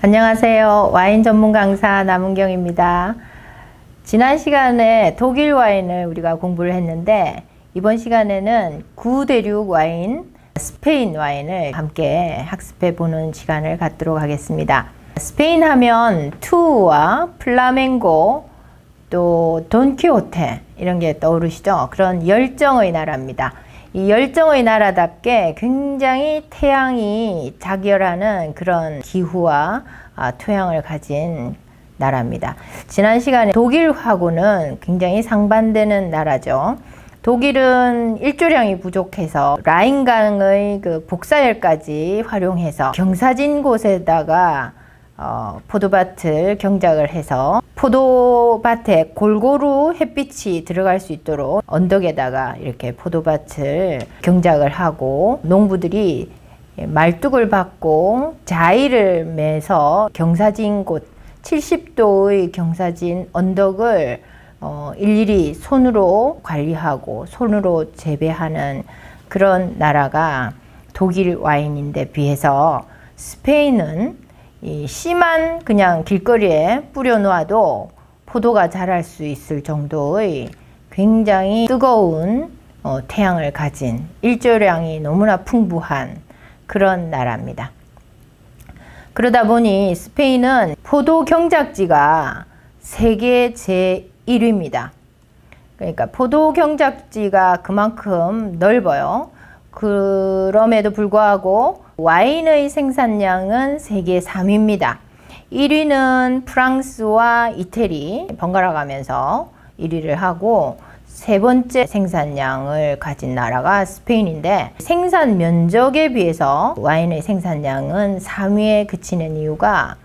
안녕하세요. 와인 전문 강사 남은경입니다. 지난 시간에 독일 와인을 우리가 공부를 했는데 이번 시간에는 구대륙 와인, 스페인 와인을 함께 학습해 보는 시간을 갖도록 하겠습니다. 스페인 하면 투우와 플라멩고 또 돈키호테 이런 게 떠오르시죠? 그런 열정의 나라입니다. 이 열정의 나라답게 굉장히 태양이 작열하는 그런 기후와 토양을 가진 나라입니다. 지난 시간에 독일하고는 굉장히 상반되는 나라죠. 독일은 일조량이 부족해서 라인강의 그 복사열까지 활용해서 경사진 곳에다가 포도밭을 경작을 해서 포도밭에 골고루 햇빛이 들어갈 수 있도록 언덕에다가 이렇게 포도밭을 경작을 하고 농부들이 말뚝을 받고 자의를 매서 경사진 곳 70도의 경사진 언덕을 일일이 손으로 관리하고 손으로 재배하는 그런 나라가 독일 와인인데 비해서 스페인은 이 씨만 그냥 길거리에 뿌려 놓아도 포도가 자랄 수 있을 정도의 굉장히 뜨거운 태양을 가진 일조량이 너무나 풍부한 그런 나라입니다. 그러다 보니 스페인은 포도 경작지가 세계 제1위입니다. 그러니까 포도 경작지가 그만큼 넓어요. 그럼에도 불구하고 와인의 생산량은 세계 3위입니다. 1위는 프랑스와 이태리 번갈아 가면서 1위를 하고 세 번째 생산량을 가진 나라가 스페인인데 생산 면적에 비해서 와인의 생산량은 3위에 그치는 이유가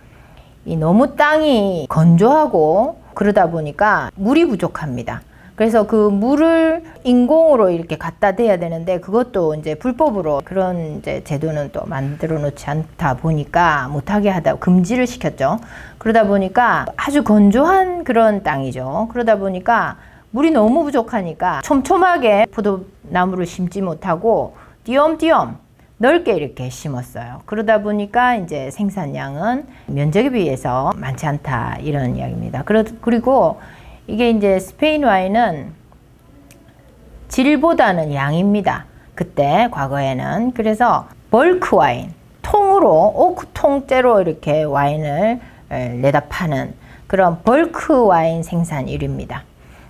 너무 땅이 건조하고 그러다 보니까 물이 부족합니다. 그래서 그 물을 인공으로 이렇게 갖다 대야 되는데 그것도 이제 불법으로 그런 이제 제도는 또 만들어 놓지 않다 보니까 못하게 하다 금지를 시켰죠. 그러다 보니까 아주 건조한 그런 땅이죠. 그러다 보니까 물이 너무 부족하니까 촘촘하게 포도나무를 심지 못하고 띄엄띄엄 넓게 이렇게 심었어요. 그러다 보니까 이제 생산량은 면적에 비해서 많지 않다 이런 이야기입니다. 그리고 이게 이제 스페인 와인은 질보다는 양입니다. 그때 과거에는. 그래서 벌크 와인, 통으로 오크통째로 이렇게 와인을 내다 파는 그런 벌크 와인 생산 1위입니다.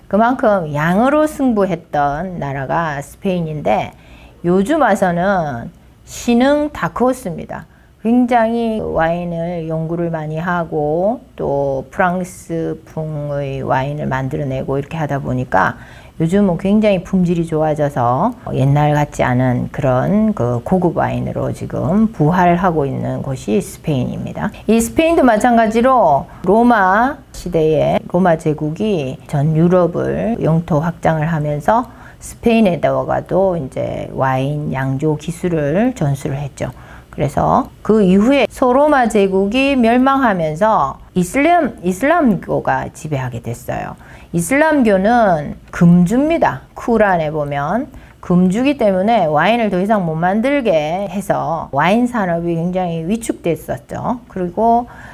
그만큼 양으로 승부했던 나라가 스페인인데 요즘 와서는 신흥 다크호스입니다. 굉장히 와인을 연구를 많이 하고 또 프랑스풍의 와인을 만들어내고 이렇게 하다 보니까 요즘은 굉장히 품질이 좋아져서 옛날 같지 않은 그런 그 고급 와인으로 지금 부활하고 있는 곳이 스페인입니다. 이 스페인도 마찬가지로 로마 시대에 로마 제국이 전 유럽을 영토 확장을 하면서 스페인에다가도 이제 와인 양조 기술을 전수를 했죠. 그래서 그 이후에 소로마 제국이 멸망하면서 이슬람교가 지배하게 됐어요. 이슬람교는 금주입니다. 쿠란에 보면 금주기 때문에 와인을 더 이상 못 만들게 해서 와인 산업이 굉장히 위축됐었죠.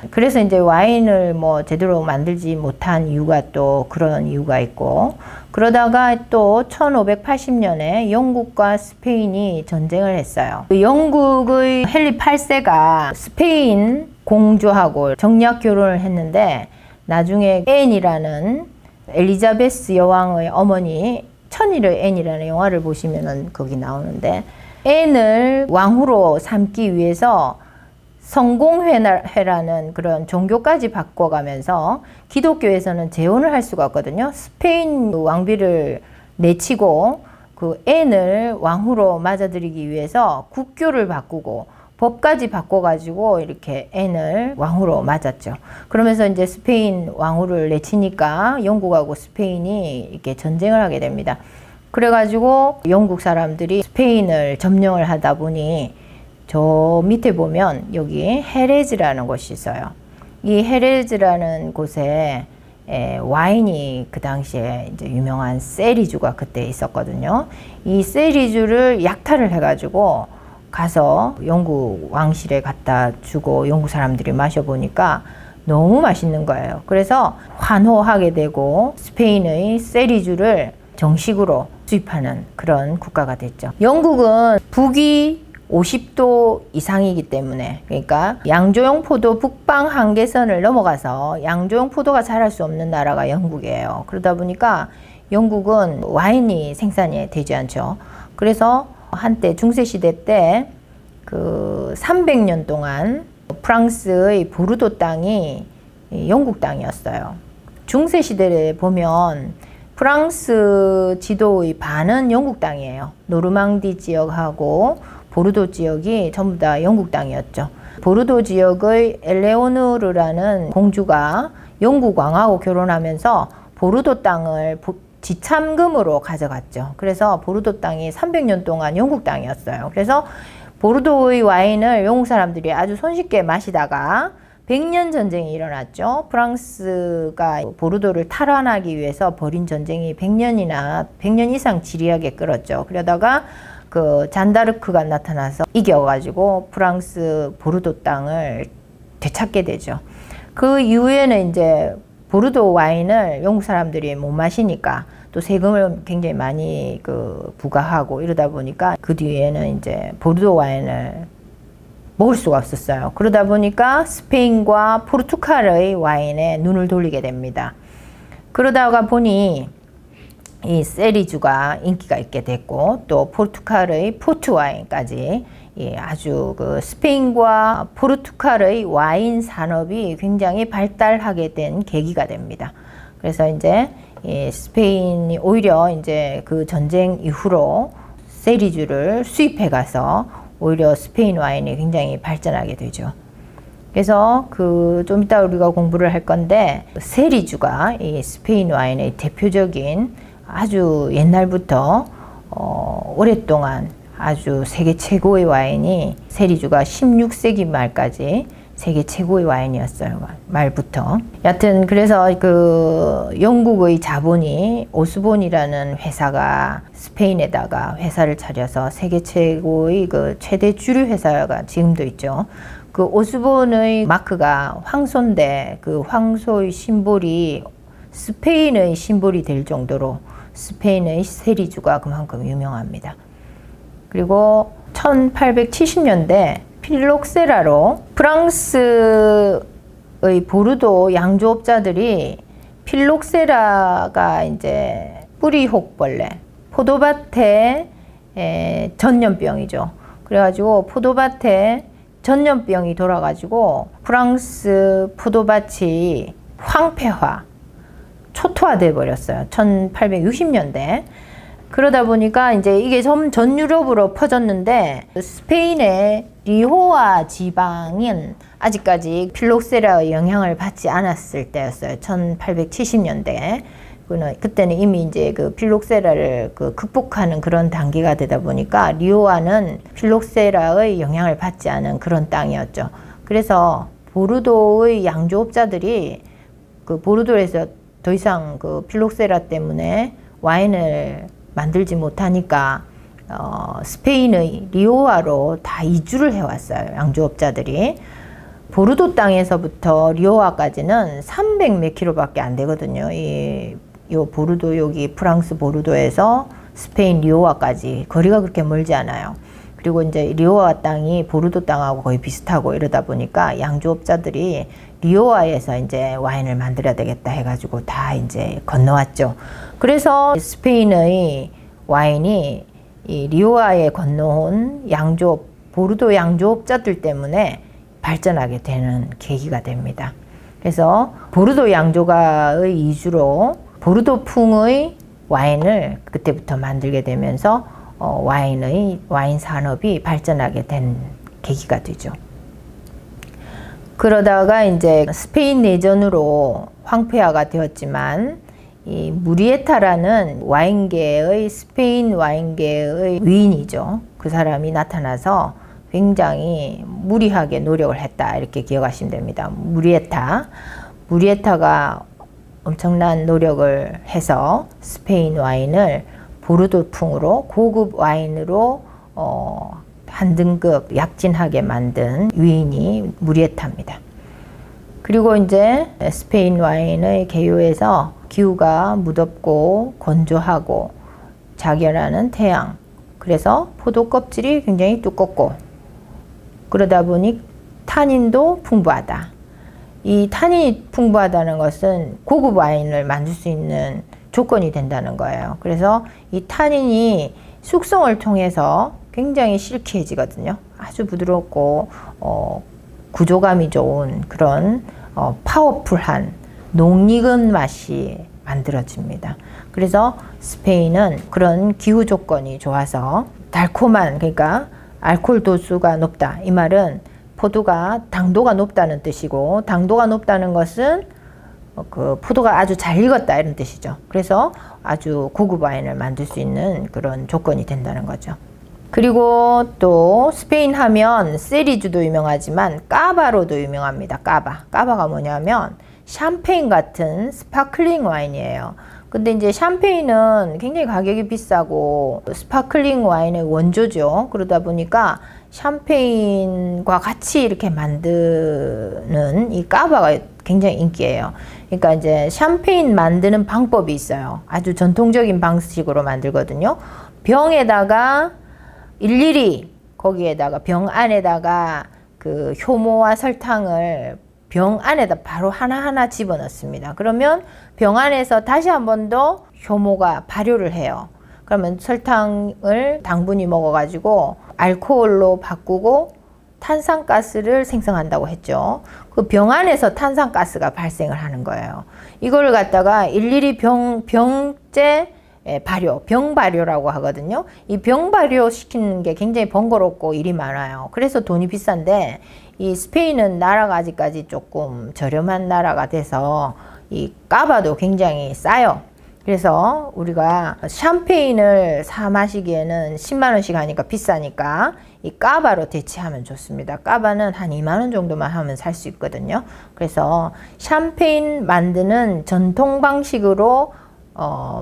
그래서 이제 와인을 뭐 제대로 만들지 못한 이유가 또 그런 이유가 있고, 그러다가 또 1580년에 영국과 스페인이 전쟁을 했어요. 영국의 헨리 8세가 스페인 공주하고 정략 결혼을 했는데 나중에 앤이라는 엘리자베스 여왕의 어머니, 천일의 앤이라는 영화를 보시면은 거기 나오는데 앤을 왕후로 삼기 위해서 성공회라는 그런 종교까지 바꿔가면서 기독교에서는 재혼을 할 수가 없거든요. 스페인 왕비를 내치고 그 앤을 왕후로 맞아들이기 위해서 국교를 바꾸고 법까지 바꿔가지고 이렇게 앤을 왕후로 맞았죠. 그러면서 이제 스페인 왕후를 내치니까 영국하고 스페인이 이렇게 전쟁을 하게 됩니다. 그래가지고 영국 사람들이 스페인을 점령을 하다 보니 저 밑에 보면 여기 헤레즈라는 곳이 있어요. 이 헤레즈라는 곳에 와인이 그 당시에 이제 유명한 세리주가 그때 있었거든요. 이 세리주를 약탈을 해가지고 가서 영국 왕실에 갖다 주고 영국 사람들이 마셔보니까 너무 맛있는 거예요. 그래서 환호하게 되고 스페인의 세리주를 정식으로 수입하는 그런 국가가 됐죠. 영국은 북위 50도 이상이기 때문에, 그러니까 양조용포도 북방 한계선을 넘어가서 양조용포도가 자랄 수 없는 나라가 영국이에요. 그러다 보니까 영국은 와인이 생산이 되지 않죠. 그래서 한때 중세시대 때 그 300년 동안 프랑스의 보르도 땅이 영국 땅이었어요. 중세시대에 보면 프랑스 지도의 반은 영국 땅이에요. 노르망디 지역하고 보르도 지역이 전부 다 영국 땅이었죠. 보르도 지역의 엘레오누르라는 공주가 영국 왕하고 결혼하면서 보르도 땅을 지참금으로 가져갔죠. 그래서 보르도 땅이 300년 동안 영국 땅이었어요. 그래서 보르도의 와인을 영국 사람들이 아주 손쉽게 마시다가 100년 전쟁이 일어났죠. 프랑스가 보르도를 탈환하기 위해서 벌인 전쟁이 100년 이상 지리하게 끌었죠. 그러다가 그 잔다르크가 나타나서 이겨가지고 프랑스 보르도 땅을 되찾게 되죠. 그 이후에는 이제 보르도 와인을 영국 사람들이 못 마시니까 또 세금을 굉장히 많이 부과하고 이러다 보니까 그 뒤에는 이제 보르도 와인을 먹을 수가 없었어요. 그러다 보니까 스페인과 포르투갈의 와인에 눈을 돌리게 됩니다. 그러다가 보니 이 세리주가 인기가 있게 됐고 또 포르투갈의 포트 와인까지 아주 스페인과 포르투갈의 와인 산업이 굉장히 발달하게 된 계기가 됩니다. 그래서 이제 스페인이 오히려 이제 그 전쟁 이후로 세리주를 수입해 가서 오히려 스페인 와인이 굉장히 발전하게 되죠. 그래서 좀 이따 우리가 공부를 할 건데 세리주가 이 스페인 와인의 대표적인 아주 옛날부터 오랫동안 아주 세계 최고의 와인이 세리주가 16세기 말까지 세계 최고의 와인이었어요. 말부터. 여하튼 그래서 영국의 자본이 오스본이라는 회사가 스페인에다가 회사를 차려서 세계 최고의 최대 주류 회사가 지금도 있죠. 그 오스본의 마크가 황소인데 그 황소의 심볼이 스페인의 심볼이 될 정도로 스페인의 세리주가 그만큼 유명합니다. 그리고 1870년대 필록세라로 프랑스의 보르도 양조업자들이 필록세라가 이제 뿌리 혹벌레, 포도밭에 전염병이죠. 그래가지고 포도밭에 전염병이 돌아가지고 프랑스 포도밭이 황폐화, 초토화돼 버렸어요. 1860년대. 그러다 보니까 이제 이게 전 유럽으로 퍼졌는데 스페인의 리호아 지방은 아직까지 필록세라의 영향을 받지 않았을 때였어요. 1870년대. 그때는 이미 이제 필록세라를 극복하는 그런 단계가 되다 보니까 리호아는 필록세라의 영향을 받지 않은 그런 땅이었죠. 그래서 보르도의 양조업자들이 보르도에서 더 이상 필록세라 때문에 와인을 만들지 못하니까 스페인의 리오아로 다 이주를 해왔어요. 양조업자들이. 보르도 땅에서부터 리오아까지는 300 몇 킬로밖에 안 되거든요. 요 보르도, 여기 프랑스 보르도에서 스페인 리오아까지 거리가 그렇게 멀지 않아요. 그리고 이제 리오아 땅이 보르도 땅하고 거의 비슷하고 이러다 보니까 양조업자들이 리오아에서 이제 와인을 만들어야 되겠다 해가지고 다 이제 건너왔죠. 그래서 스페인의 와인이 이 리오아에 건너온 보르도 양조업자들 때문에 발전하게 되는 계기가 됩니다. 그래서 보르도 양조가의 이주로 보르도풍의 와인을 그때부터 만들게 되면서 와인 산업이 발전하게 된 계기가 되죠. 그러다가 이제 스페인 내전으로 황폐화가 되었지만 이 무리에타라는 와인계의 스페인 와인계의 위인이죠. 그 사람이 나타나서 굉장히 무리하게 노력을 했다 이렇게 기억하시면 됩니다. 무리에타가 엄청난 노력을 해서 스페인 와인을 보르도풍으로 고급 와인으로 한 등급 약진하게 만든 위인이 무리에타입니다. 그리고 이제 스페인 와인의 개요에서 기후가 무덥고 건조하고 자결하는 태양, 그래서 포도 껍질이 굉장히 두껍고 그러다 보니 타닌도 풍부하다. 이 타닌이 풍부하다는 것은 고급 와인을 만들 수 있는 조건이 된다는 거예요. 그래서 이 타닌이 숙성을 통해서 굉장히 실키해지거든요. 아주 부드럽고 구조감이 좋은 그런 파워풀한 농익은 맛이 만들어집니다. 그래서 스페인은 그런 기후 조건이 좋아서 달콤한, 그러니까 알코올 도수가 높다. 이 말은 포도가 당도가 높다는 뜻이고, 당도가 높다는 것은 그 포도가 아주 잘 익었다 이런 뜻이죠. 그래서 아주 고급 와인을 만들 수 있는 그런 조건이 된다는 거죠. 그리고 또 스페인 하면 세리주도 유명하지만 까바로도 유명합니다. 까바가 뭐냐면 샴페인 같은 스파클링 와인이에요. 근데 이제 샴페인은 굉장히 가격이 비싸고 스파클링 와인의 원조죠. 그러다 보니까 샴페인과 같이 이렇게 만드는 이 까바가 굉장히 인기예요. 그러니까 이제 샴페인 만드는 방법이 있어요. 아주 전통적인 방식으로 만들거든요. 병에다가 일일이 거기에다가 병 안에다가 그 효모와 설탕을 병 안에다 바로 하나하나 집어넣습니다. 그러면 병 안에서 다시 한 번 더 효모가 발효를 해요. 그러면 설탕을 당분이 먹어가지고 알코올로 바꾸고 탄산가스를 생성한다고 했죠. 그 병 안에서 탄산가스가 발생을 하는 거예요. 이걸 갖다가 일일이 병째 발효, 병발효라고 하거든요. 이 병발효 시키는 게 굉장히 번거롭고 일이 많아요. 그래서 돈이 비싼데 이 스페인은 나라가 아직까지 조금 저렴한 나라가 돼서 이 까바도 굉장히 싸요. 그래서 우리가 샴페인을 사 마시기에는 10만 원씩 하니까 비싸니까 이 까바로 대체하면 좋습니다. 까바는 한 2만 원 정도만 하면 살 수 있거든요. 그래서 샴페인 만드는 전통 방식으로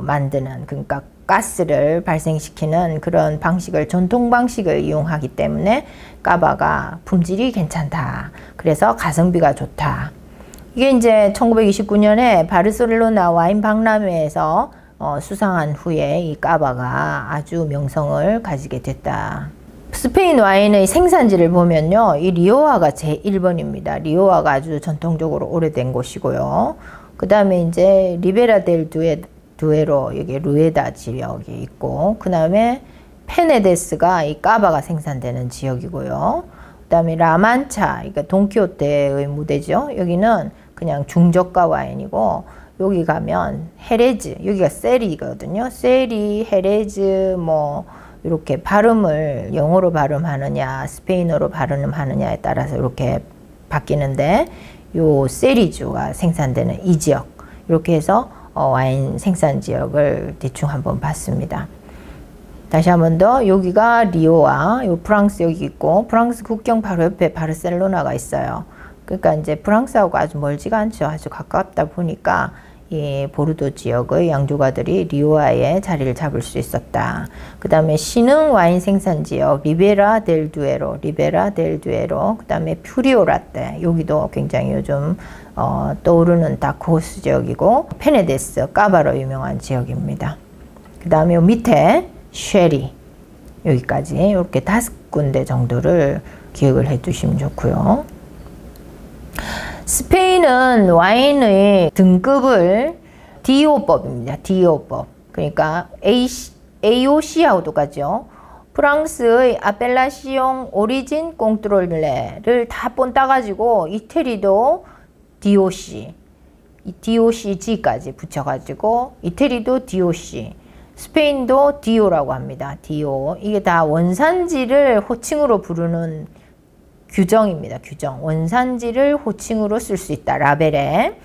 만드는, 그러니까 가스를 발생시키는 그런 방식을, 전통 방식을 이용하기 때문에 까바가 품질이 괜찮다. 그래서 가성비가 좋다. 이게 이제 1929년에 바르셀로나 와인 박람회에서 수상한 후에 이 까바가 아주 명성을 가지게 됐다. 스페인 와인의 생산지를 보면요, 이 리오아가 제1번입니다. 리오아가 아주 전통적으로 오래된 곳이고요. 그 다음에 이제 리베라 델 두에로, 여기 루에다 지역이 있고, 그 다음에 페네데스가 이 까바가 생산되는 지역이고요. 그 다음에 라만차, 그러니까 돈키호테의 무대죠. 여기는 그냥 중저가 와인이고, 여기 가면 헤레즈, 여기가 세리거든요. 세리, 헤레즈, 뭐 이렇게 발음을 영어로 발음하느냐, 스페인어로 발음하느냐에 따라서 이렇게 바뀌는데, 요 세리주가 생산되는 이 지역, 이렇게 해서 와인 생산 지역을 대충 한번 봤습니다. 다시 한번 더, 여기가 리오아, 요 프랑스 여기 있고, 프랑스 국경 바로 옆에 바르셀로나가 있어요. 그러니까 이제 프랑스하고 아주 멀지가 않죠. 아주 가깝다 보니까 이 보르도 지역의 양조가들이 리오아에 자리를 잡을 수 있었다. 그 다음에 신흥 와인 생산 지역 리베라 델 두에로, 그 다음에 퓨리오라떼, 여기도 굉장히 요즘 떠오르는 다크호스 지역이고, 페네데스, 까바로 유명한 지역입니다. 그 다음에 밑에 쉐리, 여기까지 이렇게 5군데 정도를 기억을 해 두시면 좋고요. 스페인은 와인의 등급을 DO법입니다. DO법. 그러니까 AOC하고도 가죠. 프랑스의 아펠라시옹 오리진 꽁트롤레를 다 본따가지고 이태리도 DOC, DOCG까지 붙여가지고 이태리도 DOC, 스페인도 DO라고 합니다. DO. 이게 다 원산지를 호칭으로 부르는 규정입니다. 규정. 원산지를 호칭으로 쓸 수 있다. 라벨에.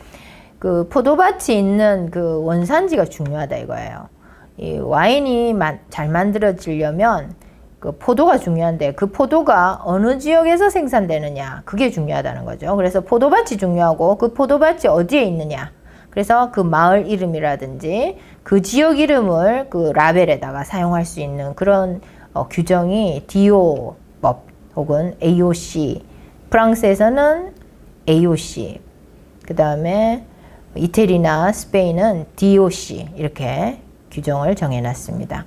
그 포도밭이 있는 그 원산지가 중요하다 이거예요. 이 와인이 잘 만들어지려면 그 포도가 중요한데, 그 포도가 어느 지역에서 생산되느냐, 그게 중요하다는 거죠. 그래서 포도밭이 중요하고, 그 포도밭이 어디에 있느냐, 그래서 그 마을 이름이라든지 그 지역 이름을 그 라벨에다가 사용할 수 있는 그런 규정이 DO 관리법 혹은 AOC, 프랑스에서는 AOC, 그 다음에 이태리나 스페인은 DOC 이렇게 규정을 정해놨습니다.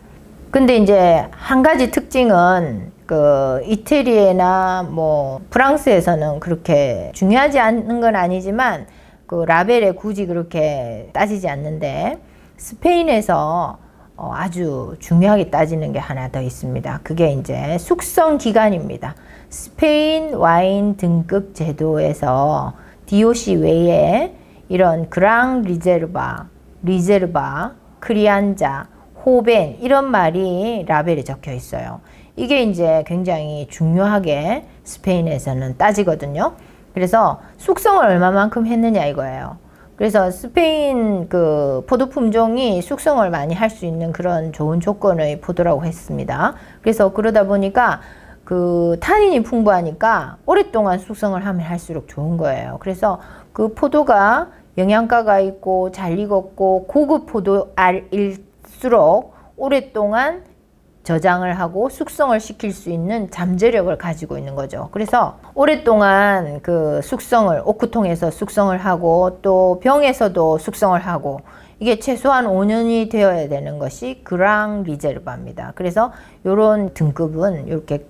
근데 이제 한 가지 특징은 그 이태리나 뭐 프랑스에서는 그렇게 중요하지 않은 건 아니지만 그 라벨에 굳이 그렇게 따지지 않는데 스페인에서 아주 중요하게 따지는 게 하나 더 있습니다. 그게 이제 숙성 기간입니다. 스페인 와인 등급 제도에서 DOC 외에 이런 그랑 리제르바, 크리안자, 호벤 이런 말이 라벨에 적혀 있어요. 이게 이제 굉장히 중요하게 스페인에서는 따지거든요. 그래서 숙성을 얼마만큼 했느냐 이거예요. 그래서 스페인 그 포도 품종이 숙성을 많이 할 수 있는 그런 좋은 조건의 포도라고 했습니다. 그래서 그러다 보니까 그 타닌이 풍부하니까 오랫동안 숙성을 하면 할수록 좋은 거예요. 그래서 그 포도가 영양가가 있고 잘 익었고 고급 포도알일수록 오랫동안 저장을 하고 숙성을 시킬 수 있는 잠재력을 가지고 있는 거죠. 그래서 오랫동안 그 숙성을 오크통에서 숙성을 하고 또 병에서도 숙성을 하고 이게 최소한 5년이 되어야 되는 것이 그랑 리제르바입니다. 그래서 이런 등급은 이렇게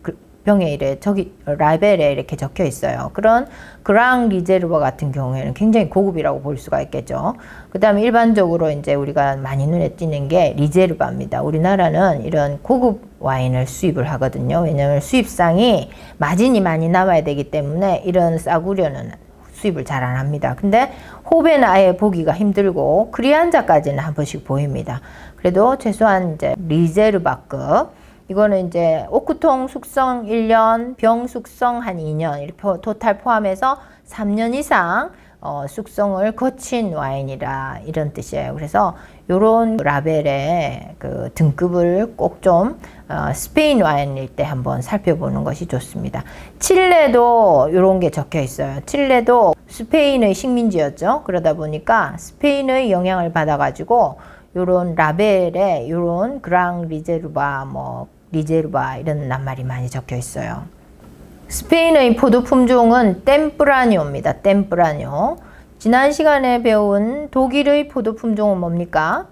병에 저기 라벨에 이렇게 적혀 있어요. 그런 그랑 리제르바 같은 경우에는 굉장히 고급이라고 볼 수가 있겠죠. 그 다음에 일반적으로 이제 우리가 많이 눈에 띄는 게 리제르바입니다. 우리나라는 이런 고급 와인을 수입을 하거든요. 왜냐하면 수입상이 마진이 많이 남아야 되기 때문에 이런 싸구려는 수입을 잘 안 합니다. 근데 호배는 아예 보기가 힘들고 크리안자까지는 한 번씩 보입니다. 그래도 최소한 이제 리제르바급 이거는 이제 오크통 숙성 1년, 병 숙성 한 2년 이렇게 토탈 포함해서 3년 이상 숙성을 거친 와인이라 이런 뜻이에요. 그래서 요런 라벨의 그 등급을 꼭 좀 스페인 와인일 때 한번 살펴보는 것이 좋습니다. 칠레도 요런 게 적혀 있어요. 칠레도 스페인의 식민지였죠. 그러다 보니까 스페인의 영향을 받아가지고 요런 라벨에 요런 그랑 리제르바 리제르바 이런 낱말이 많이 적혀 있어요. 스페인의 포도 품종은 템프라뇨입니다. 템프라뇨. 지난 시간에 배운 독일의 포도 품종은 뭡니까?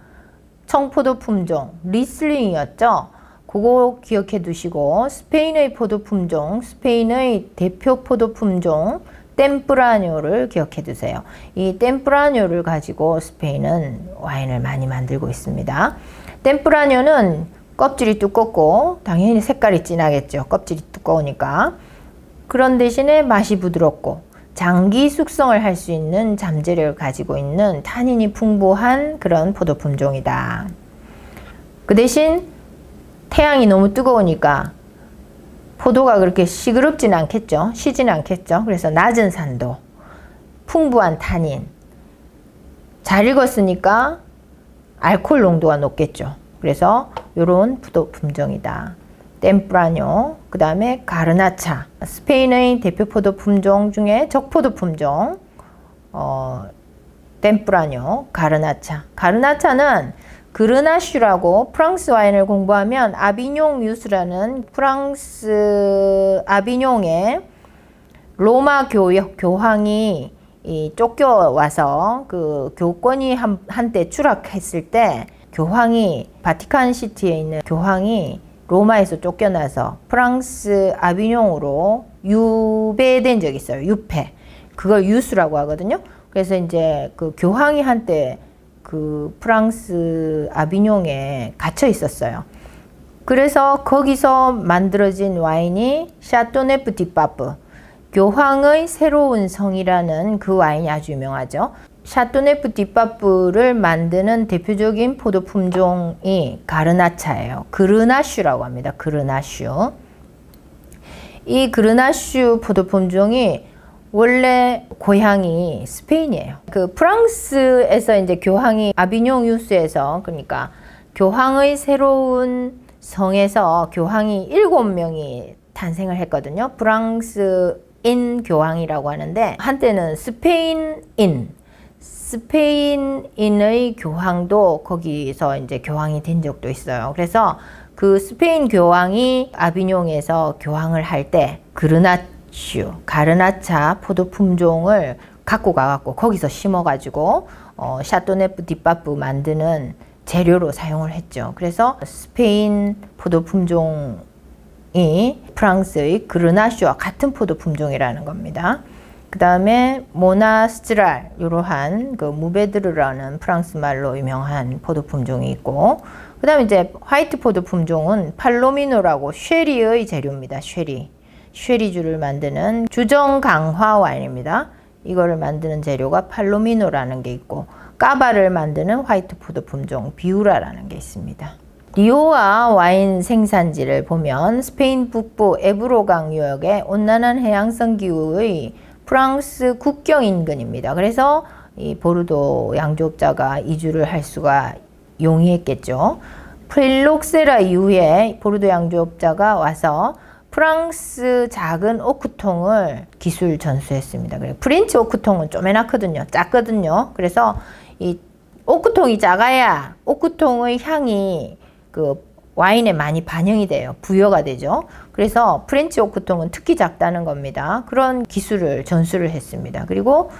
청포도 품종 리슬링이었죠. 그거 기억해 두시고 스페인의 포도 품종, 스페인의 대표 포도 품종 템프라뇨를 기억해 두세요. 이 템프라뇨를 가지고 스페인은 와인을 많이 만들고 있습니다. 템프라뇨는 껍질이 두껍고 당연히 색깔이 진하겠죠. 껍질이 두꺼우니까. 그런 대신에 맛이 부드럽고 장기 숙성을 할 수 있는 잠재력을 가지고 있는 타닌이 풍부한 그런 포도 품종이다. 그 대신 태양이 너무 뜨거우니까 포도가 그렇게 시끄럽진 않겠죠. 시진 않겠죠. 그래서 낮은 산도, 풍부한 타닌, 잘 익었으니까 알코올 농도가 높겠죠. 그래서 이런 포도 품종이다. 템프라뇨, 그 다음에 가르나차. 스페인의 대표 포도 품종 중에 적포도 품종 템프라뇨, 가르나차. 가르나차는 그르나슈라고 프랑스 와인을 공부하면 아비뇽 유스라는 프랑스 아비뇽의 로마 교황이 쫓겨와서 그 교권이 한때 추락했을 때 교황이 바티칸 시티에 있는 교황이 로마에서 쫓겨나서 프랑스 아비뇽으로 유배된 적이 있어요. 유폐. 그걸 유수라고 하거든요. 그래서 이제 그 교황이 한때 그 프랑스 아비뇽에 갇혀 있었어요. 그래서 거기서 만들어진 와인이 샤토네프 디파프, 교황의 새로운 성이라는 그 와인이 아주 유명하죠. 샤토네프 디파프를 만드는 대표적인 포도 품종이 가르나차예요. 그르나슈라고 합니다. 그르나슈. 이 그르나슈 포도 품종이 원래 고향이 스페인이에요. 그 프랑스에서 이제 교황이 아비뇽 유스에서 그러니까 교황의 새로운 성에서 교황이 7명이 탄생을 했거든요. 프랑스인 교황이라고 하는데 한때는 스페인인의 교황도 거기서 이제 교황이 된 적도 있어요. 그래서 그 스페인 교황이 아비뇽에서 교황을 할 때 그르나슈, 가르나차 포도 품종을 갖고 가갖고 거기서 심어가지고 샤토네프 디빠프 만드는 재료로 사용을 했죠. 그래서 스페인 포도 품종이 프랑스의 그르나슈와 같은 포도 품종이라는 겁니다. 그 다음에 모나스트랄, 이러한 그 무베드르라는 프랑스 말로 유명한 포도 품종이 있고, 그 다음에 이제 화이트 포도 품종은 팔로미노라고 쉐리의 재료입니다. 쉐리주를 만드는 주정 강화 와인입니다. 이거를 만드는 재료가 팔로미노라는 게 있고, 까바를 만드는 화이트 포도 품종 비우라라는 게 있습니다. 리오아 와인 생산지를 보면 스페인 북부 에브로강 유역의 온난한 해양성 기후의 프랑스 국경 인근입니다. 그래서 이 보르도 양조업자가 이주를 할 수가 용이했겠죠. 필록세라 이후에 보르도 양조업자가 와서 프랑스 작은 오크통을 기술 전수했습니다. 프렌치 오크통은 쪼매나거든요. 작거든요. 그래서 이 오크통이 작아야 오크통의 향이 그 와인에 많이 반영이 돼요. 부여가 되죠. 그래서 프렌치 오크통은 특히 작다는 겁니다. 그런 기술을 전수를 했습니다. 그리고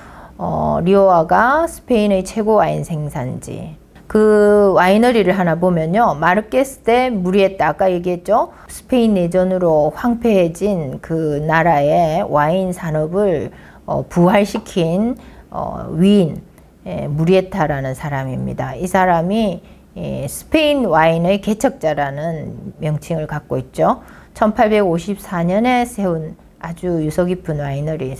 리오아가 스페인의 최고 와인 생산지. 그 와이너리를 하나 보면요. 마르케스 데 무리에타, 아까 얘기했죠. 스페인 내전으로 황폐해진 그 나라의 와인 산업을 부활시킨 위인 무리에타라는 사람입니다. 이 사람이 스페인 와인의 개척자라는 명칭을 갖고 있죠. 1854년에 세운 아주 유서 깊은 와이너리,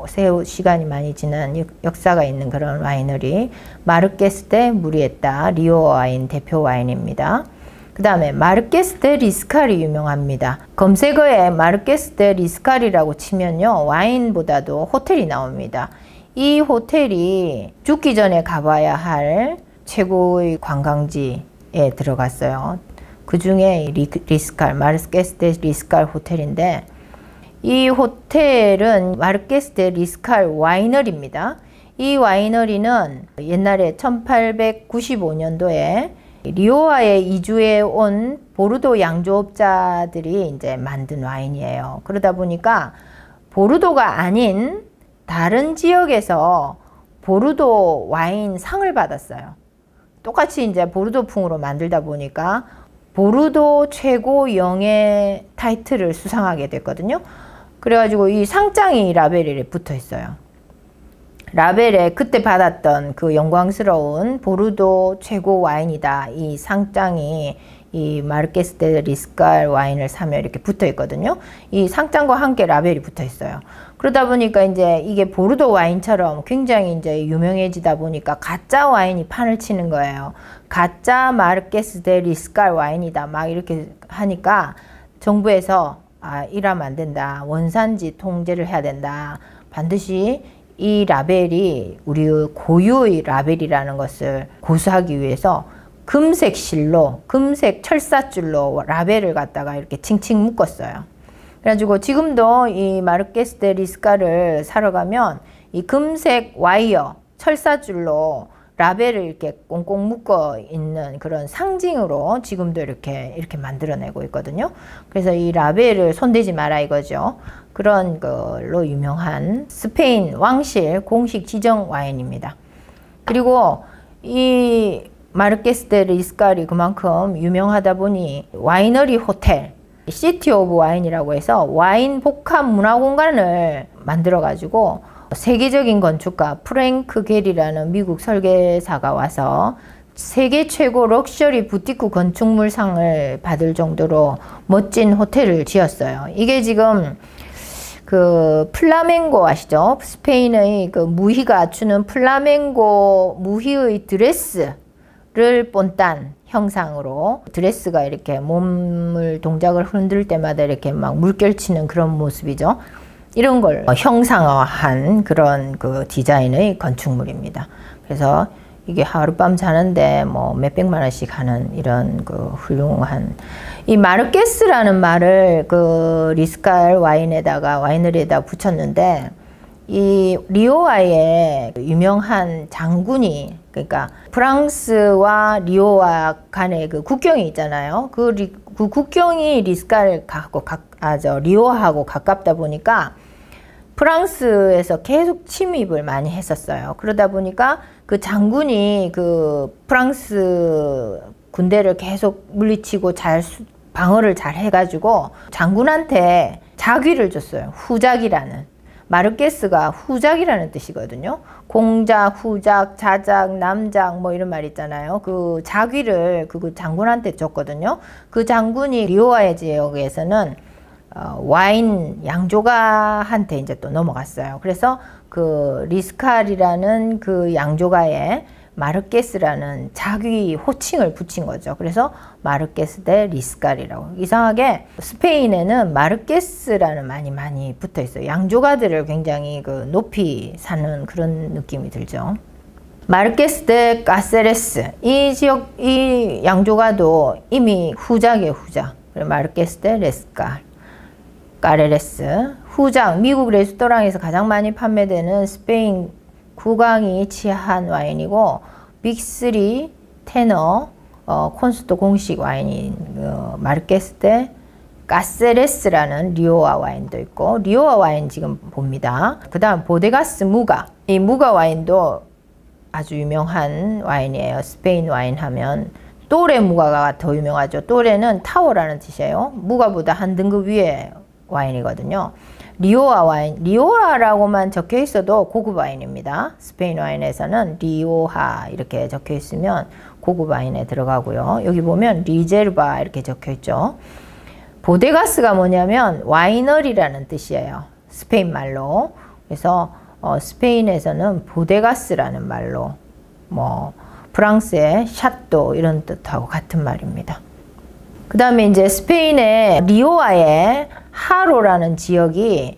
세우 시간이 많이 지난 역사가 있는 그런 와이너리, 마르케스 데 무리에타 리오 와인 대표 와인입니다. 그 다음에 마르케스 데 리스칼이 유명합니다. 검색어에 마르케스 데 리스칼이라고 치면요, 와인보다도 호텔이 나옵니다. 이 호텔이 죽기 전에 가봐야 할 최고의 관광지에 들어갔어요. 그 중에 리스칼, 마르케스 데 리스칼 호텔인데, 이 호텔은 마르케스 데 리스칼 와이너리입니다. 이 와이너리는 옛날에 1895년도에 리오아에 이주해 온 보르도 양조업자들이 이제 만든 와인이에요. 그러다 보니까 보르도가 아닌 다른 지역에서 보르도 와인 상을 받았어요. 똑같이 이제 보르도풍으로 만들다 보니까 보르도 최고 영예 타이틀을 수상하게 됐거든요. 그래가지고 이 상장이 라벨에 붙어 있어요. 라벨에 그때 받았던 그 영광스러운 보르도 최고 와인이다, 이 상장이 이 마르케스 데 리스칼 와인을 사면 이렇게 붙어 있거든요. 이 상장과 함께 라벨이 붙어 있어요. 그러다 보니까 이제 이게 보르도 와인처럼 굉장히 이제 유명해지다 보니까 가짜 와인이 판을 치는 거예요. 가짜 마르케스 데 리스칼 와인이다 막 이렇게 하니까 정부에서 이러면 안 된다, 원산지 통제를 해야 된다, 반드시 이 라벨이 우리 고유의 라벨이라는 것을 고수하기 위해서 금색 실로, 금색 철사줄로 라벨을 갖다가 이렇게 칭칭 묶었어요. 그래가지고 지금도 이 마르케스 데 리스칼을 사러 가면 이 금색 와이어, 철사줄로 라벨을 이렇게 꽁꽁 묶어 있는 그런 상징으로 지금도 이렇게 만들어내고 있거든요. 그래서 이 라벨을 손대지 마라 이거죠. 그런 걸로 유명한 스페인 왕실 공식 지정 와인입니다. 그리고 이 마르케스 데 리스칼이 그만큼 유명하다 보니 와이너리 호텔, 시티 오브 와인이라고 해서 와인 복합 문화 공간을 만들어 가지고 세계적인 건축가 프랭크 게리라는 미국 설계사가 와서 세계 최고 럭셔리 부티크 건축물상을 받을 정도로 멋진 호텔을 지었어요. 이게 지금 그 플라멩고 아시죠? 스페인의 그 무희가 주는 플라멩고 무희의 드레스를 본딴 형상으로, 드레스가 이렇게 몸을 동작을 흔들 때마다 이렇게 막 물결치는 그런 모습이죠. 이런 걸 형상화한 그런 그 디자인의 건축물입니다. 그래서 이게 하룻밤 자는데 뭐 몇백만 원씩 하는 이런 그 훌륭한, 이 마르케스라는 말을 그 리스칼 와이너리에다 붙였는데, 이 리오아의 유명한 장군이, 그러니까 프랑스와 리오아 간의 그 국경이 있잖아요. 그 그 국경이 리오하고 가깝다 보니까 프랑스에서 계속 침입을 많이 했었어요. 그러다 보니까 그 장군이 그 프랑스 군대를 계속 물리치고 방어를 잘 해가지고 장군한테 자귀를 줬어요. 후작이라는. 마르케스가 후작이라는 뜻이거든요. 공작, 후작, 자작, 남작 뭐 이런 말 있잖아요. 그 자귀를 그 장군한테 줬거든요. 그 장군이 리오아의 지역에서는 와인 양조가한테 이제 또 넘어갔어요. 그래서 그 리스칼이라는 그 양조가에 마르케스라는 자기 호칭을 붙인 거죠. 그래서 마르케스 대 리스칼이라고. 이상하게 스페인에는 마르케스라는 말이 많이 붙어 있어요. 양조가들을 굉장히 그 높이 사는 그런 느낌이 들죠. 마르케스 대 까세레스. 이 양조가도 이미 후작이에요, 후작. 마르케스 대 레스칼. 까레레스. 후작. 미국 레스토랑에서 가장 많이 판매되는 스페인 국왕이 취한 와인이고 빅3 테너 콘스토 공식 와인인 마르케스 대 까세레스라는 리오아 와인도 있고 리오아 와인 지금 봅니다. 그 다음 보데가스 무가. 이 무가 와인도 아주 유명한 와인이에요. 스페인 와인 하면 또레 무가가 더 유명하죠. 또레는 타워라는 뜻이에요. 무가보다 한 등급 위에 와인이거든요. 리오아 와인, 리오아라고만 적혀 있어도 고급 와인입니다. 스페인 와인에서는 리오하 이렇게 적혀 있으면 고급 와인에 들어가고요. 여기 보면 리제르바 이렇게 적혀 있죠. 보데가스가 뭐냐면 와이너리라는 뜻이에요. 스페인 말로. 그래서 스페인에서는 보데가스라는 말로 뭐 프랑스의 샤또 이런 뜻하고 같은 말입니다. 그 다음에 이제 스페인의 리오아의 하로라는 지역이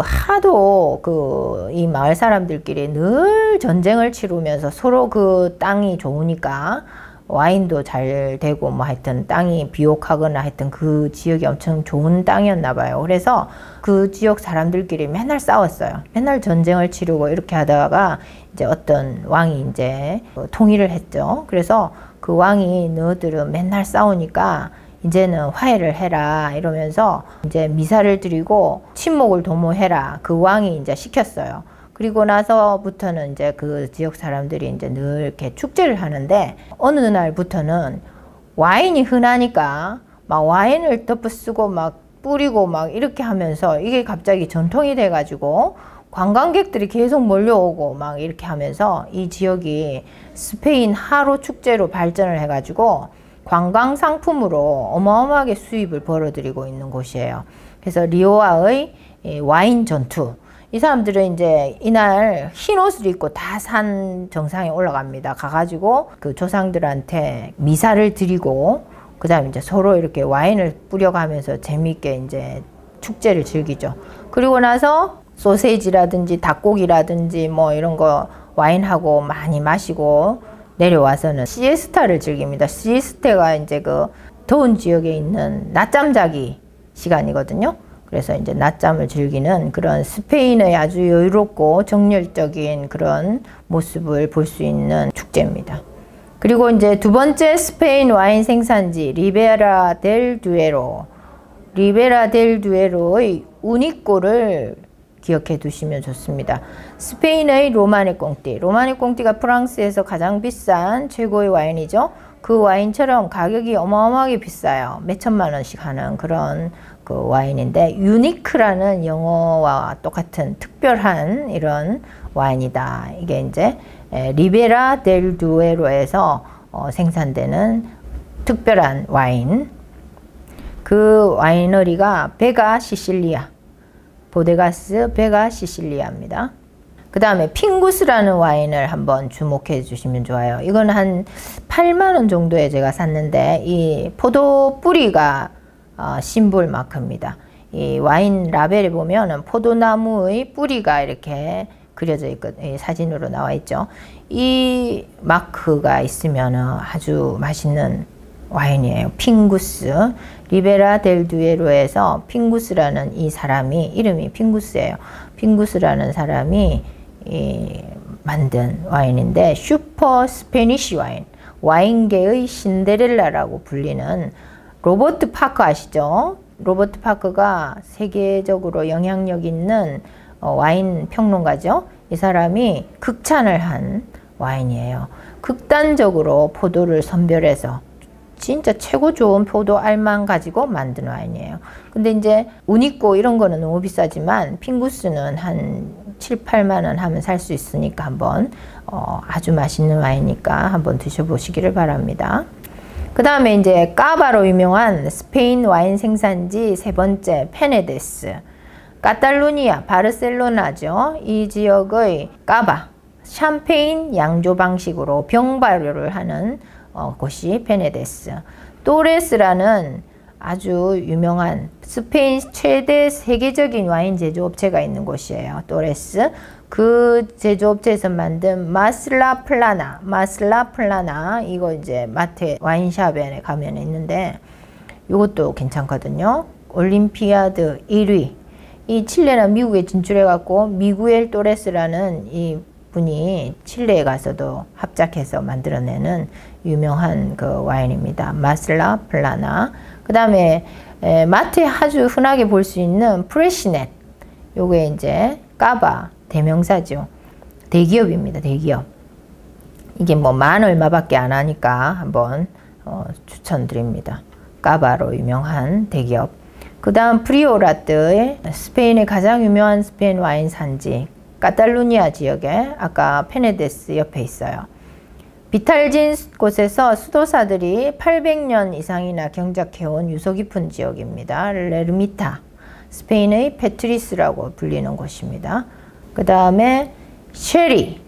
하도 이 마을 사람들끼리 늘 전쟁을 치르면서 서로 그 땅이 좋으니까 와인도 잘 되고 뭐 하여튼 땅이 비옥하거나 하여튼 그 지역이 엄청 좋은 땅이었나 봐요. 그래서 그 지역 사람들끼리 맨날 싸웠어요. 맨날 전쟁을 치르고 이렇게 하다가 이제 어떤 왕이 이제 통일을 했죠. 그래서 그 왕이 너희들은 맨날 싸우니까 이제는 화해를 해라 이러면서 이제 미사를 드리고 침묵을 도모해라 그 왕이 이제 시켰어요. 그리고 나서부터는 이제 그 지역 사람들이 이제 늘 이렇게 축제를 하는데 어느 날부터는 와인이 흔하니까 막 와인을 덮어쓰고 막 뿌리고 막 이렇게 하면서 이게 갑자기 전통이 돼가지고 관광객들이 계속 몰려오고 막 이렇게 하면서 이 지역이 스페인 하로 축제로 발전을 해가지고 관광 상품으로 어마어마하게 수입을 벌어들이고 있는 곳이에요. 그래서 리오아의 와인 전투. 이 사람들은 이제 이날 흰 옷을 입고 다 산 정상에 올라갑니다. 가가지고 그 조상들한테 미사를 드리고 그 다음에 이제 서로 이렇게 와인을 뿌려가면서 재미있게 이제 축제를 즐기죠. 그리고 나서 소세지라든지 닭고기라든지 뭐 이런 거 와인하고 많이 마시고 내려와서는 시에스타를 즐깁니다. 시에스타가 이제 그 더운 지역에 있는 낮잠 자기 시간이거든요. 그래서 이제 낮잠을 즐기는 그런 스페인의 아주 여유롭고 정열적인 그런 모습을 볼 수 있는 축제입니다. 그리고 이제 두 번째 스페인 와인 생산지 리베라 델 두에로. 리베라 델 두에로의 우니꼬를 기억해 두시면 좋습니다. 스페인의 로마네 꽁띠. 로마네 꽁띠가 프랑스에서 가장 비싼 최고의 와인이죠. 그 와인처럼 가격이 어마어마하게 비싸요. 몇천만 원씩 하는 그런 그 와인인데 유니크라는 영어와 똑같은 특별한 이런 와인이다. 이게 이제 리베라 델 두에로에서 생산되는 특별한 와인. 그 와이너리가 베가 시실리아. 보데가스 베가 시실리아입니다. 그 다음에 핑구스라는 와인을 한번 주목해 주시면 좋아요. 이건 한 8만 원 정도에 제가 샀는데 이 포도 뿌리가 심볼 마크입니다. 이 와인 라벨에 보면 포도나무의 뿌리가 이렇게 그려져 있거든요. 사진으로 나와 있죠. 이 마크가 있으면 아주 맛있는 와인이에요. 핑구스. 리베라 델 두에로에서 핑구스라는 이 사람이 이름이 핑구스예요. 핑구스라는 사람이 만든 와인인데 슈퍼 스페니쉬 와인. 와인계의 신데렐라라고 불리는 로버트 파커 아시죠? 로버트 파커가 세계적으로 영향력 있는 와인 평론가죠. 이 사람이 극찬을 한 와인이에요. 극단적으로 포도를 선별해서 진짜 최고 좋은 포도 알만 가지고 만든 와인이에요. 근데 이제 우니꼬 이런 거는 너무 비싸지만 핑구스는 한 7, 8만 원 하면 살 수 있으니까 한번 아주 맛있는 와인이니까 한번 드셔보시기를 바랍니다. 그 다음에 이제 까바로 유명한 스페인 와인 생산지 세 번째 페네데스. 카탈루니아, 바르셀로나죠. 이 지역의 까바, 샴페인 양조 방식으로 병 발효를 하는 곳이 페네데스. 또레스라는 아주 유명한 스페인 최대 세계적인 와인 제조업체가 있는 곳이에요. 또레스. 그 제조업체에서 만든 마슬라 플라나 이거 이제 마트 와인샵에 가면 있는데 이것도 괜찮거든요. 올림피아드 1위. 이 칠레나 미국에 진출해 갖고 미구엘 또레스라는 이 분이 칠레에 가서도 합작해서 만들어내는 유명한 그 와인입니다. 마슬라 플라나. 그 다음에 마트에 아주 흔하게 볼 수 있는 프레시넷. 요게 이제 까바 대명사죠. 대기업입니다. 대기업. 이게 뭐 만 얼마밖에 안 하니까 한번 추천드립니다. 까바로 유명한 대기업. 그 다음 프리오라트의 스페인의 가장 유명한 스페인 와인 산지 카탈루니아 지역에 아까 페네데스 옆에 있어요. 비탈진 곳에서 수도사들이 800년 이상이나 경작해온 유서 깊은 지역입니다. 레르미타, 스페인의 페트리스라고 불리는 곳입니다. 그 다음에 쉐리,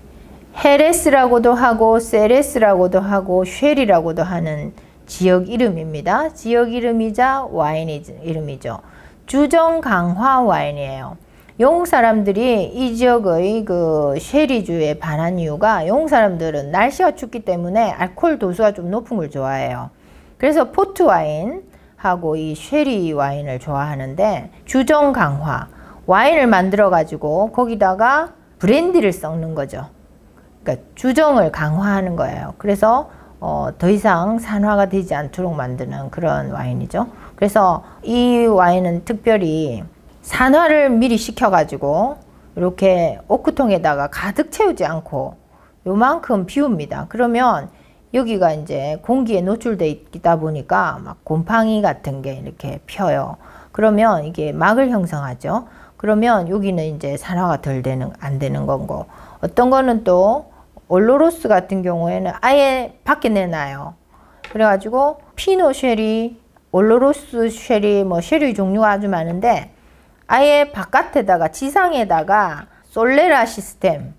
헤레스라고도 하고 세레스라고도 하고 쉐리라고도 하는 지역 이름입니다. 지역 이름이자 와인 이름이죠. 주정 강화 와인이에요. 영국 사람들이 이 지역의 그 쉐리주에 반한 이유가 영국 사람들은 날씨가 춥기 때문에 알코올 도수가 좀 높은 걸 좋아해요. 그래서 포트 와인하고 이 쉐리 와인을 좋아하는데 주정 강화 와인을 만들어 가지고 거기다가 브랜디를 섞는 거죠. 그러니까 주정을 강화하는 거예요. 그래서 더 이상 산화가 되지 않도록 만드는 그런 와인이죠. 그래서 이 와인은 특별히 산화를 미리 시켜가지고 이렇게 오크통에다가 가득 채우지 않고 요만큼 비웁니다. 그러면 여기가 이제 공기에 노출되어 있다 보니까 막 곰팡이 같은 게 이렇게 펴요. 그러면 이게 막을 형성하죠. 그러면 여기는 이제 산화가 안 되는 거고, 어떤 거는 또 올로로스 같은 경우에는 아예 밖에 내놔요. 그래가지고 피노 쉐리, 올로로스 쉐리, 뭐 쉐리 종류가 아주 많은데 아예 바깥에다가 지상에다가 솔레라 시스템,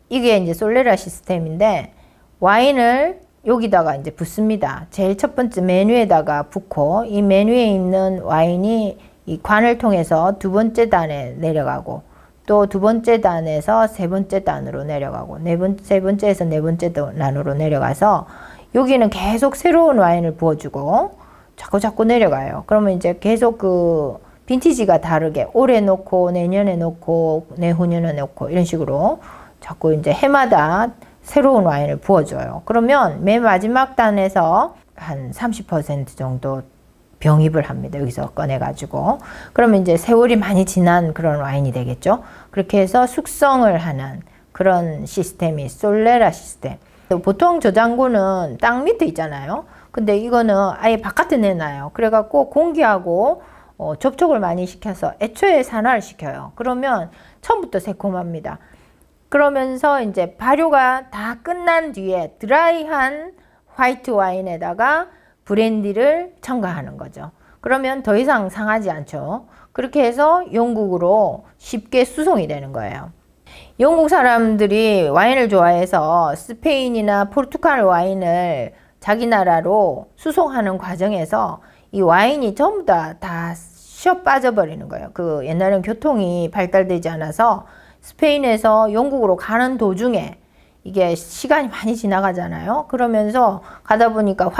이게 이제 솔레라 시스템인데 와인을 여기다가 이제 붓습니다. 제일 첫 번째 메뉴에다가 붓고 이 메뉴에 있는 와인이 이 관을 통해서 두 번째 단에 내려가고 또 두 번째 단에서 세 번째 단으로 내려가고 세 번째에서 네 번째 단으로 내려가서 여기는 계속 새로운 와인을 부어주고 자꾸 내려가요. 그러면 이제 계속 그 빈티지가 다르게 올해 놓고 내년에 놓고 내후년에 놓고 이런 식으로 자꾸 이제 해마다 새로운 와인을 부어줘요. 그러면 맨 마지막 단에서 한 30% 정도 병입을 합니다. 여기서 꺼내가지고. 그러면 이제 세월이 많이 지난 그런 와인이 되겠죠. 그렇게 해서 숙성을 하는 그런 시스템이 솔레라 시스템. 보통 저장고는 땅 밑에 있잖아요. 근데 이거는 아예 바깥에 내놔요. 그래갖고 공기하고 접촉을 많이 시켜서 애초에 산화를 시켜요. 그러면 처음부터 새콤합니다. 그러면서 이제 발효가 다 끝난 뒤에 드라이한 화이트 와인에다가 브랜디를 첨가하는 거죠. 그러면 더 이상 상하지 않죠. 그렇게 해서 영국으로 쉽게 수송이 되는 거예요. 영국 사람들이 와인을 좋아해서 스페인이나 포르투갈 와인을 자기 나라로 수송하는 과정에서 이 와인이 전부 다 쉬어 빠져버리는 거예요. 그 옛날에는 교통이 발달되지 않아서 스페인에서 영국으로 가는 도중에 이게 시간이 많이 지나가잖아요. 그러면서 가다 보니까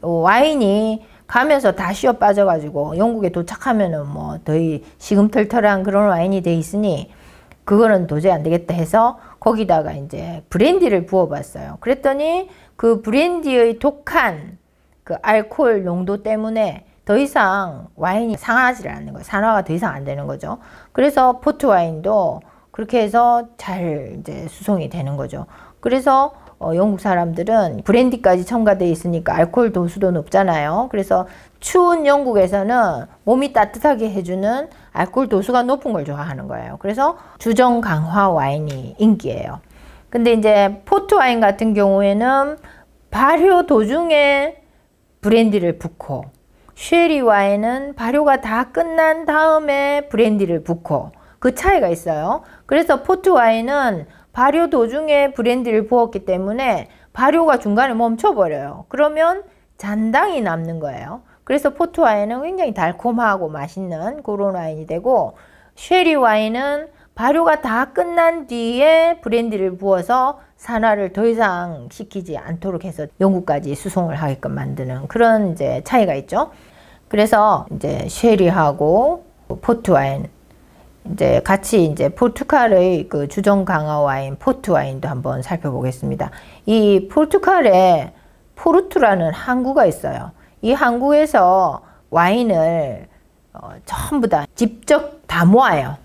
와인이 가면서 다 쉬어 빠져가지고 영국에 도착하면은 뭐 거의 시금털털한 그런 와인이 돼 있으니 그거는 도저히 안 되겠다 해서 거기다가 이제 브랜디를 부어봤어요. 그랬더니 그 브랜디의 독한 그 그 알코올 농도 때문에 더 이상 와인이 상하지 않는 거예요. 산화가 더 이상 안 되는 거죠. 그래서 포트 와인도 그렇게 해서 잘 이제 수송이 되는 거죠. 그래서 영국 사람들은 브랜디까지 첨가되어 있으니까 알코올 도수도 높잖아요. 그래서 추운 영국에서는 몸이 따뜻하게 해주는 알코올 도수가 높은 걸 좋아하는 거예요. 그래서 주정 강화 와인이 인기예요. 근데 이제 포트 와인 같은 경우에는 발효 도중에 브랜디를 붓고, 쉐리 와인은 발효가 다 끝난 다음에 브랜디를 붓고, 그 차이가 있어요. 그래서 포트 와인은 발효 도중에 브랜디를 부었기 때문에 발효가 중간에 멈춰버려요. 그러면 잔당이 남는 거예요. 그래서 포트 와인은 굉장히 달콤하고 맛있는 그런 와인이 되고, 쉐리 와인은 발효가 다 끝난 뒤에 브랜디를 부어서 산화를 더 이상 시키지 않도록 해서 영국까지 수송을 하게끔 만드는 그런 이제 차이가 있죠. 그래서 이제 쉐리하고 포트 와인, 이제 같이 이제 포르투갈의 그 주정 강화 와인 포트 와인도 한번 살펴보겠습니다. 이 포르투갈에 포르투라는 항구가 있어요. 이 항구에서 와인을 전부 다 직접 다 모아요.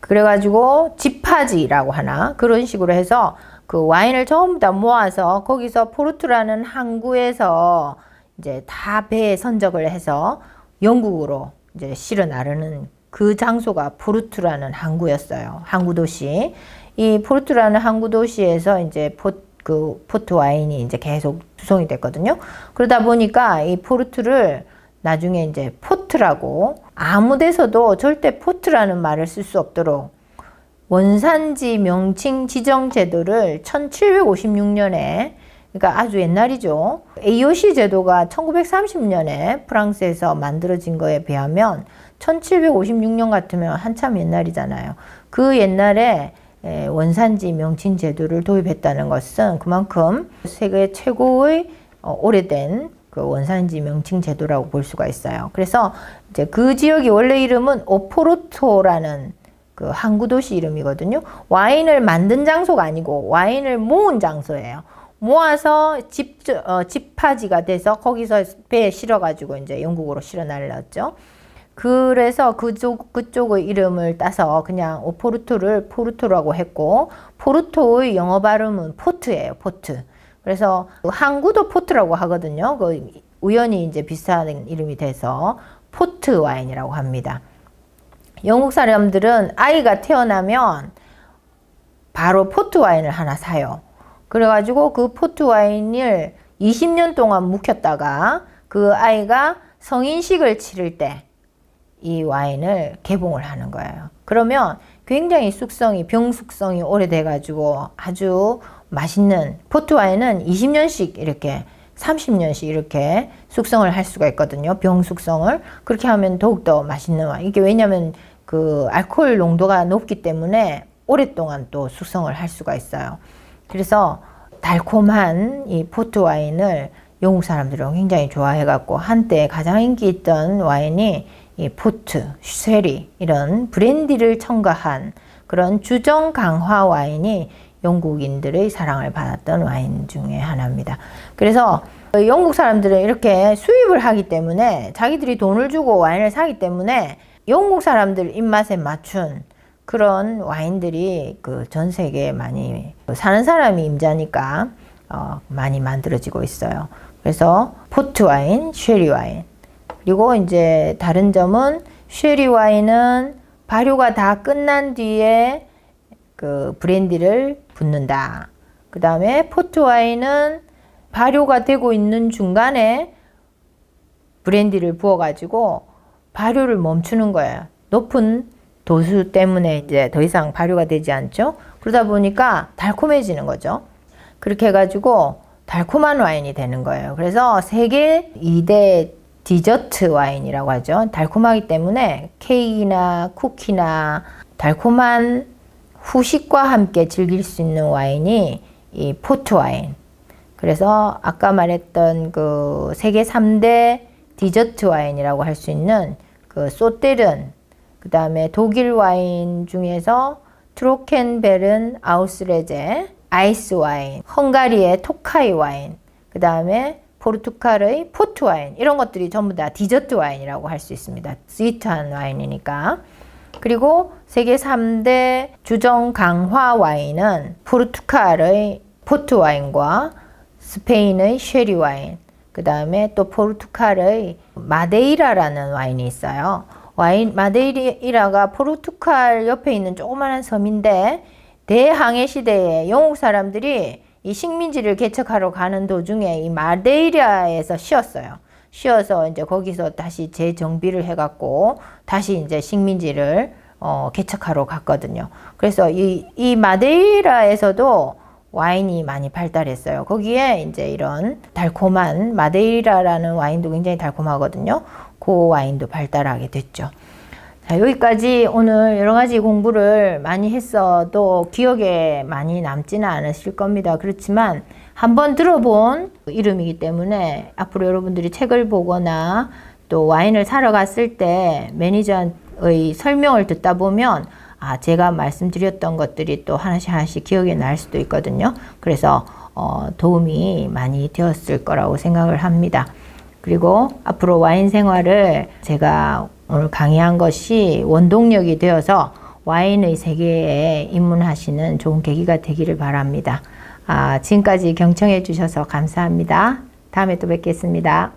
그래가지고 집하지라고 하나 그런 식으로 해서 그 와인을 전부 다 모아서 거기서 포르투라는 항구에서 이제 다 배에 선적을 해서 영국으로 이제 실어 나르는 그 장소가 포르투라는 항구였어요. 항구 도시. 이 포르투라는 항구 도시에서 이제 포트 와인이 이제 계속 수송이 됐거든요. 그러다 보니까 이 포르투를 나중에 이제 포트라고, 아무 데서도 절대 포트라는 말을 쓸 수 없도록 원산지 명칭 지정 제도를 1756년에, 그러니까 아주 옛날이죠. AOC 제도가 1930년에 프랑스에서 만들어진 거에 비하면 1756년 같으면 한참 옛날이잖아요. 그 옛날에 원산지 명칭 제도를 도입했다는 것은 그만큼 세계 최고의 오래된 그 원산지 명칭 제도라고 볼 수가 있어요. 그래서 이제 그 지역이 원래 이름은 오포르토라는 그 항구 도시 이름이거든요. 와인을 만든 장소가 아니고 와인을 모은 장소예요. 모아서 집파지가 돼서 거기서 배에 실어가지고 이제 영국으로 실어 날랐죠. 그래서 그쪽의 이름을 따서 그냥 오포르토를 포르토라고 했고, 포르토의 영어 발음은 포트예요, 포트. 그래서 항구도 포트라고 하거든요. 그 우연히 이제 비슷한 이름이 돼서 포트 와인이라고 합니다. 영국 사람들은 아이가 태어나면 바로 포트 와인을 하나 사요. 그래가지고 그 포트 와인을 20년 동안 묵혔다가 그 아이가 성인식을 치를 때 이 와인을 개봉을 하는 거예요. 그러면 굉장히 병숙성이 오래돼가지고 아주 맛있는, 포트 와인은 20년씩 이렇게 30년씩 이렇게 숙성을 할 수가 있거든요. 병숙성을. 그렇게 하면 더욱더 맛있는 와인. 이게 왜냐면 그 알코올 농도가 높기 때문에 오랫동안 또 숙성을 할 수가 있어요. 그래서 달콤한 이 포트 와인을 영국 사람들은 굉장히 좋아해갖고 한때 가장 인기 있던 와인이 이 포트, 쉐리 이런 브랜디를 첨가한 그런 주정 강화 와인이 영국인들의 사랑을 받았던 와인 중에 하나입니다. 그래서 영국 사람들은 이렇게 수입을 하기 때문에, 자기들이 돈을 주고 와인을 사기 때문에 영국 사람들 입맛에 맞춘 그런 와인들이 그 전 세계에 많이, 사는 사람이 임자니까 많이 만들어지고 있어요. 그래서 포트 와인, 쉐리 와인. 그리고 이제 다른 점은 쉐리 와인은 발효가 다 끝난 뒤에 그 브랜디를 붓는다. 그 다음에 포트 와인은 발효가 되고 있는 중간에 브랜디를 부어가지고 발효를 멈추는 거예요. 높은 도수 때문에 이제 더 이상 발효가 되지 않죠. 그러다 보니까 달콤해지는 거죠. 그렇게 해가지고 달콤한 와인이 되는 거예요. 그래서 세계 2대 디저트 와인이라고 하죠. 달콤하기 때문에 케이크나 쿠키나 달콤한 후식과 함께 즐길 수 있는 와인이 이 포트 와인. 그래서 아까 말했던 그 세계 3대 디저트 와인이라고 할 수 있는 그 소테른, 그 다음에 독일 와인 중에서 트로켄베른 아우스레제 아이스 와인, 헝가리의 토카이 와인, 그 다음에 포르투갈의 포트 와인 이런 것들이 전부 다 디저트 와인이라고 할 수 있습니다. 스위트한 와인이니까. 그리고 세계 3대 주정 강화 와인은 포르투갈의 포트 와인과 스페인의 쉐리 와인, 그 다음에 또 포르투갈의 마데이라라는 와인이 있어요. 마데이라가 포르투갈 옆에 있는 조그마한 섬인데 대항해 시대에 영국 사람들이 이 식민지를 개척하러 가는 도중에 이 마데이라에서 쉬어서 이제 거기서 다시 재정비를 해갖고 다시 이제 식민지를 개척하러 갔거든요. 그래서 이 마데이라에서도 와인이 많이 발달했어요. 거기에 이제 이런 달콤한 마데이라라는 와인도 굉장히 달콤하거든요. 그 와인도 발달하게 됐죠. 자, 여기까지 오늘 여러 가지 공부를 많이 했어도 기억에 많이 남지는 않으실 겁니다. 그렇지만 한번 들어본 이름이기 때문에 앞으로 여러분들이 책을 보거나 또 와인을 사러 갔을 때 매니저의 설명을 듣다 보면 아, 제가 말씀드렸던 것들이 또 하나씩 기억에 날 수도 있거든요. 그래서 도움이 많이 되었을 거라고 생각을 합니다. 그리고 앞으로 와인 생활을 제가 오늘 강의한 것이 원동력이 되어서 와인의 세계에 입문하시는 좋은 계기가 되기를 바랍니다. 지금까지 경청해 주셔서 감사합니다. 다음에 또 뵙겠습니다.